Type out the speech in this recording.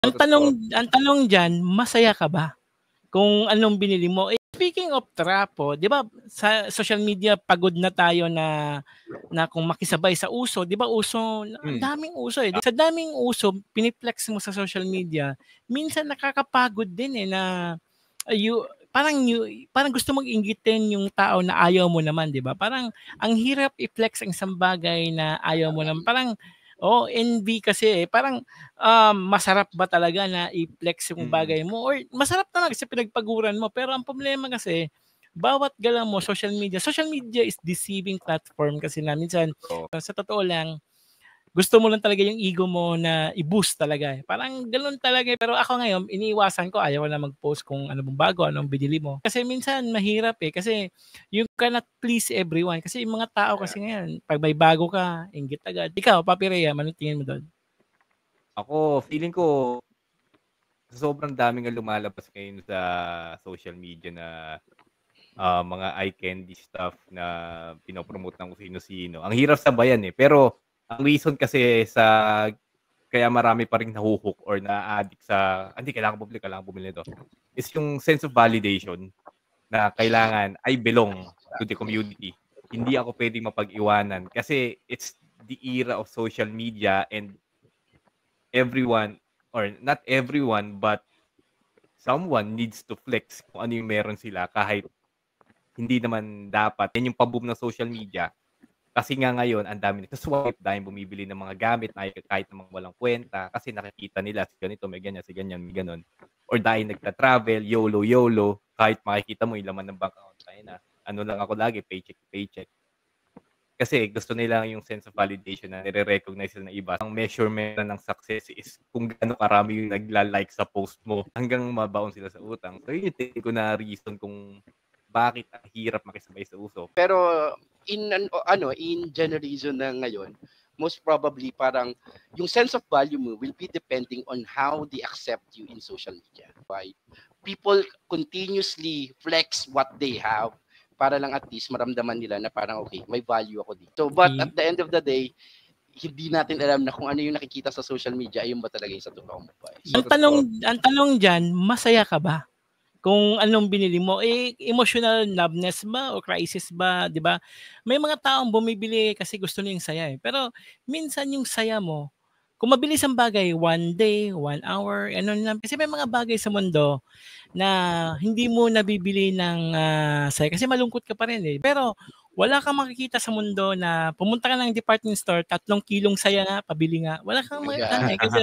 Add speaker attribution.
Speaker 1: Ang tanong diyan, masaya ka ba kung anong binili mo? Speaking of trapo, 'di ba sa social media pagod na tayo na kung makisabay sa uso, 'di ba uso, ang daming uso eh. Sa daming uso, piniplex mo sa social media, minsan nakakapagod din eh na parang gusto mong inggitin yung tao na ayaw mo naman, 'di ba? Parang ang hirap i-flex ang isang bagay na ayaw mo naman. Parang envy kasi eh. Parang masarap ba talaga na i-flex yung bagay mo or masarap talaga kasi pinagpaguran mo, pero ang problema kasi bawat galaw mo social media is deceiving platform kasi na minsan sa totoo lang gusto mo lang talaga yung ego mo na i-boost talaga eh. Parang ganoon talaga eh. Pero ako ngayon, iniiwasan ko, ayaw ko na mag-post kung ano bang bago, anong binili mo. Kasi minsan mahirap eh. Kasi you cannot please everyone. Kasi yung mga tao kasi ngayon, pag may bago ka, inggit agad. Ikaw, Papi Rhea, anong tingin mo doon?
Speaker 2: Ako, feeling ko, sobrang daming nga lumalabas ngayon sa social media na mga eye candy stuff na pinopromote ng kung sino-sino. Ang hirap sabayan eh. Pero, ang reason kasi kaya marami pa ring nahuhook or na-addict sa, hindi, kailangan bumili nito, is yung sense of validation na kailangan, I belong to the community. Hindi ako pwedeng mapag-iwanan kasi it's the era of social media and everyone, or not everyone, but someone needs to flex kung ano yung meron sila kahit hindi naman dapat. Yan yung paboom ng social media. Kasi nga ngayon, ang dami nagsa-swipe, dahil bumibili ng mga gamit na kahit namang walang kwenta kasi nakikita nila si ganito, may ganyan, si ganyan, may ganun. Or dahil nagta-travel, YOLO, kahit makikita mo yung laman ng bank account tayo na, ano lang ako lagi, paycheck to paycheck. Kasi gusto nila yung sense of validation na nire-recognize sila ng iba. Ang measurement ng success is kung gaano karami yung nagla-like sa post mo hanggang mabaon sila sa utang. So yun yung tingin ko na reason kung bakit ang hirap makisabay sa uso.
Speaker 3: Pero in generation na ngayon, most probably parang yung sense of value mo will be depending on how they accept you in social media. Why? People continuously flex what they have para lang at least maramdaman nila na parang okay, may value ako dito. But at the end of the day, hindi natin alam na kung ano yung nakikita sa social media, ayun ba talaga yung sa totoong buhay.
Speaker 1: Ang tanong diyan, masaya ka ba? Kung anong binili mo, emotional numbness ba o crisis ba, 'di ba? May mga taong bumibili kasi gusto nilang saya eh. Pero minsan yung saya mo, kung mabilis ang bagay, 1 day, 1 hour, ano lang. Kasi may mga bagay sa mundo na hindi mo nabibili ng saya kasi malungkot ka pa rin eh. Pero wala kang makikita sa mundo na pumunta ka ng department store, 3 kilong saya nga, pabili nga. Wala kang makikita eh. Kasi